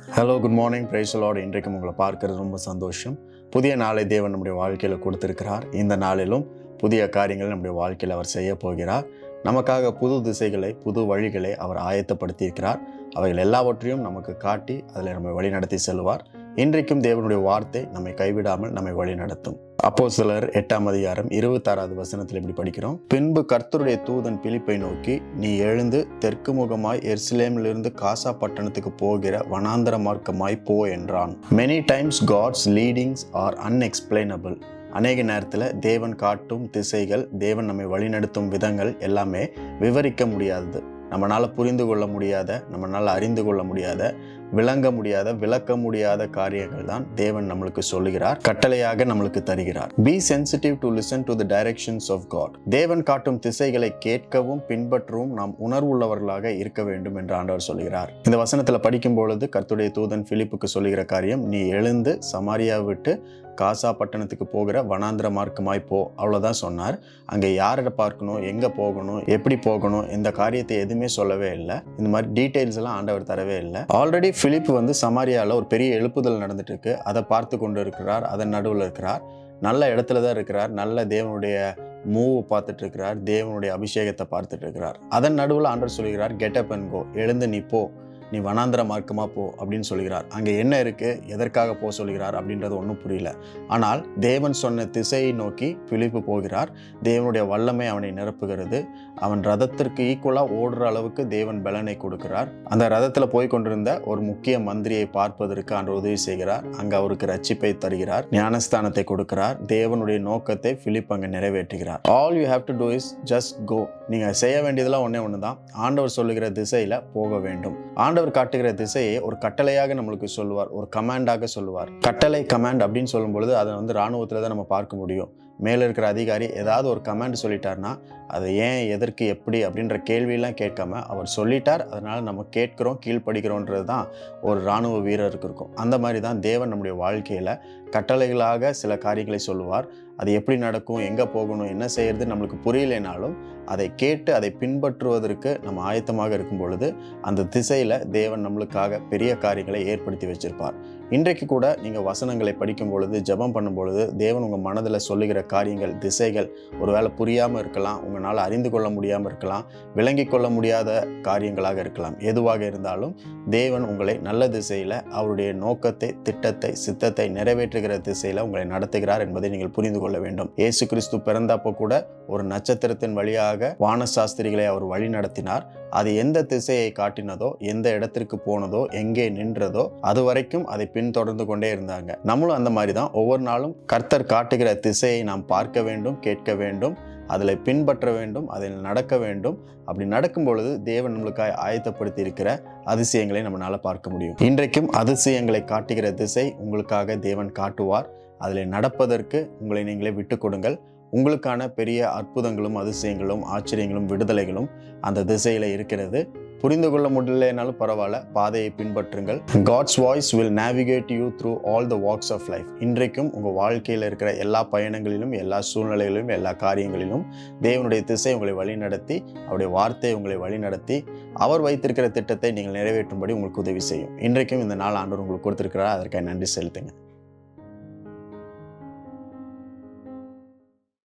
Hello, good morning, praise the Lord. இன்றைக்கும் உங்களை பார்க்கறது ரொம்ப சந்தோஷம். புதிய நாளை தேவன் நம்முடைய வாழ்க்கையில் கொடுத்திருக்கிறார். இந்த நாளிலும் புதிய காரியங்களை நம்முடைய வாழ்க்கையில் அவர் செய்ய போகிறார். நமக்காக புது திசைகளை, புது வழிகளை அவர் ஆயத்தப்படுத்தியிருக்கிறார். அவைகள் எல்லாவற்றையும் நமக்கு காட்டி அதில் நம்மை வழி நடத்தி செல்வார். இன்றைக்கும் தேவனுடைய வார்த்தை நம்மை கைவிடாமல் நம்மை வழி நடத்தும். அப்போஸ்தலர் 8ஆம் அதிகாரம் 26வது வசனத்தில் இப்படி படிக்கிறோம். பின்பு கர்த்தருடைய தூதன் பிலிப்பை நோக்கி, நீ எழுந்து தெற்கு முகமாய் எருசலேமிலிருந்து காசா பட்டணத்துக்கு போகிற வனாந்தர மார்க்கமாய் போ என்றான். Many times God's leadings are unexplainable. அநேக நேரத்தில் தேவன் காட்டும் திசைகள், தேவன் நம்மை வழிநடத்தும் விதங்கள் எல்லாமே விவரிக்க முடியாதது. நம்மளால் புரிந்து கொள்ள முடியாத, நம்மளால் அறிந்து கொள்ள முடியாத, விளங்க முடியாத, விளக்க முடியாத காரியங்கள் தான் தேவன் நம்மளுக்கு சொல்லுகிறார், கட்டளையாக நம்மளுக்கு தருகிறார். Be sensitive to listen to the directions of God. தேவன் காட்டும் திசைகளை கேட்கவும் பின்பற்றவும் நாம் உணர்வுள்ளவர்களாக இருக்க வேண்டும் என்று ஆண்டவர் சொல்லுகிறார். இந்த வசனத்தில் படிக்கும் பொழுது கர்த்தருடைய தூதன் பிலிப்புக்கு சொல்லுகிற காரியம், நீ எழுந்து சமாரியா விட்டு காசா பட்டணத்துக்கு போகிற வனாந்திர மார்க்கமாய் போ, அவ்வளோதான் சொன்னார். அங்கே யாரை பார்க்கணும், எங்கே போகணும், எப்படி போகணும், இந்த காரியத்தை எதுவுமே சொல்லவே இல்லை. இந்த மாதிரி டீட்டெயில்ஸ் எல்லாம் ஆண்டவர் தரவே இல்லை. ஆல்ரெடி பிலிப் சமாரியாவில் ஒரு பெரிய எழுப்புதல் நடந்துட்டு இருக்கு. அதை பார்த்து கொண்டு இருக்கிறார். அதன் நடுவில் இருக்கிறார். நல்ல இடத்துல தான் இருக்கிறார். நல்ல தேவனுடைய மூவ் பார்த்துட்டு இருக்கிறார். தேவனுடைய அபிஷேகத்தை பார்த்துட்டு இருக்கிறார். அதன் நடுவில் ஆண்டவர் சொல்கிறார், கெட் அப் அண்ட் கோ, எழுந்து நீ போ, நீ வனாந்திர மார்க்கமாக போ அப்படின்னு சொல்கிறார். அங்கே என்ன இருக்குது, எதற்காக போக சொல்கிறார் அப்படின்றது ஒன்றும் புரியல. ஆனால் தேவன் சொன்ன திசையை நோக்கி பிலிப்பு போகிறார். தேவனுடைய வல்லமை அவனை நிரப்புகிறது. அவன் ரதத்திற்கு ஈக்குவலாக ஓடுற அளவுக்கு தேவன் பலனை கொடுக்கிறார். அந்த ரதத்தில் போய் கொண்டிருந்த ஒரு முக்கிய மந்திரியை பார்ப்பதற்கு அன்று உதவி செய்கிறார். அங்கே அவருக்கு ரட்சிப்பை தருகிறார், ஞானஸ்தானத்தை கொடுக்கிறார். தேவனுடைய நோக்கத்தை பிலிப் அங்கே நிறைவேற்றுகிறார். All you have to do is just go. நீங்கள் செய்ய வேண்டியதெல்லாம் ஒன்று தான், ஆண்டவர் சொல்லுகிற திசையில் போக வேண்டும். ஆண்டவர் காட்டுகிற திசையை ஒரு கட்டளையாக நம்மளுக்கு சொல்லுவார், ஒரு கமாண்டாக சொல்லுவார். கட்டளை, கமாண்ட் அப்படின்னு சொல்லும் பொழுது அதை இராணுவத்தில் தான் நம்ம பார்க்க முடியும். மேலே இருக்கிற அதிகாரி ஏதாவது ஒரு கமாண்ட் சொல்லிட்டார்னா அது ஏன், எதற்கு, எப்படி அப்படின்ற கேள்வியெல்லாம் கேட்காம அவர் சொல்லிட்டார், அதனால் நம்ம கேட்குறோம், கீழ்ப்படுகிறோன்றது தான் ஒரு இராணுவ வீரருக்கு இருக்கும். அந்த மாதிரி தான் தேவன் நம்முடைய வாழ்க்கையில் கட்டளைகளாக சில காரியங்களை சொல்லுவார். அது எப்படி நடக்கும், எங்கே போகணும், என்ன செய்யறது நம்மளுக்கு புரியலைனாலும் அதை கேட்டு அதை பின்பற்றுவதற்கு நம்ம ஆயத்தமாக இருக்கும் பொழுது அந்த திசையில் தேவன் நம்மளுக்காக பெரிய காரியங்களை ஏற்படுத்தி வச்சிருப்பார். இன்றைக்கு கூட நீங்கள் வசனங்களை படிக்கும் பொழுது, ஜெபம் பண்ணும் பொழுது தேவன் உங்கள் மனதில் சொல்லுகிற காரியங்கள், திசைகள் ஒருவேளை புரியாமல் இருக்கலாம், உங்களால் அறிந்து கொள்ள முடியாமல் இருக்கலாம், விளங்கி கொள்ள முடியாத காரியங்களாக இருக்கலாம். எதுவாக இருந்தாலும் தேவன் உங்களை நல்ல திசையில், அவருடைய நோக்கத்தை, திட்டத்தை, சித்தத்தை நிறைவேற்றுகிற திசையில் உங்களை நடத்துகிறார் என்பதை நீங்கள் புரிந்து கொள்ள வேண்டும். இயேசு கிறிஸ்து பிறந்தப்போ கூட ஒரு நட்சத்திரத்தின் வழியாக வானசாஸ்திரிகளை அவர் வழி நடத்தினார். அது எந்த திசையை காட்டினதோ, எந்த இடத்திற்கு போனதோ, எங்கே நின்றதோ அது வரைக்கும் அதை பின்தொடர்ந்து கொண்டே இருந்தாங்க. நம்மளும் அந்த மாதிரி தான். ஒவ்வொரு நாளும் கர்த்தர் காட்டுகிற திசையை நாம் பார்க்க வேண்டும், கேட்க வேண்டும், அதில் பின்பற்ற வேண்டும், அதில் நடக்க வேண்டும். அப்படி நடக்கும் பொழுது தேவன் நம்மளுக்காக ஆயத்தப்படுத்தி இருக்கிற அதிசயங்களை நம்மளால பார்க்க முடியும். இன்றைக்கும் அதிசயங்களை காட்டுகிற திசை உங்களுக்காக தேவன் காட்டுவார். அதில் நடப்பதற்கு உங்களை நீங்களே விட்டு கொடுங்கள். உங்களுக்கான பெரிய அற்புதங்களும் அதிசயங்களும் ஆச்சரியங்களும் விடுதலைகளும் அந்த திசையில் இருக்கிறது. புரிந்து கொள்ள முடியலனாலும் பரவாயில்ல, பாதையை பின்பற்றுங்கள். God's voice will navigate you through all the walks of life. இன்றைக்கும் உங்கள் வாழ்க்கையில் இருக்கிற எல்லா பயணங்களிலும், எல்லா சூழ்நிலைகளிலும், எல்லா காரியங்களிலும் தேவனுடைய திசை உங்களை வழிநடத்தி, அவருடைய வார்த்தை உங்களை வழிநடத்தி, அவர் வைத்திருக்கிற திட்டத்தை நீங்கள் நிறைவேற்றும்படி உங்களுக்கு உதவி செய்யும். இன்றைக்கும் இந்த நாள் ஆண்டவர் உங்களுக்கு கொடுத்திருக்கிறார். அதற்காக நன்றி செலுத்துங்க.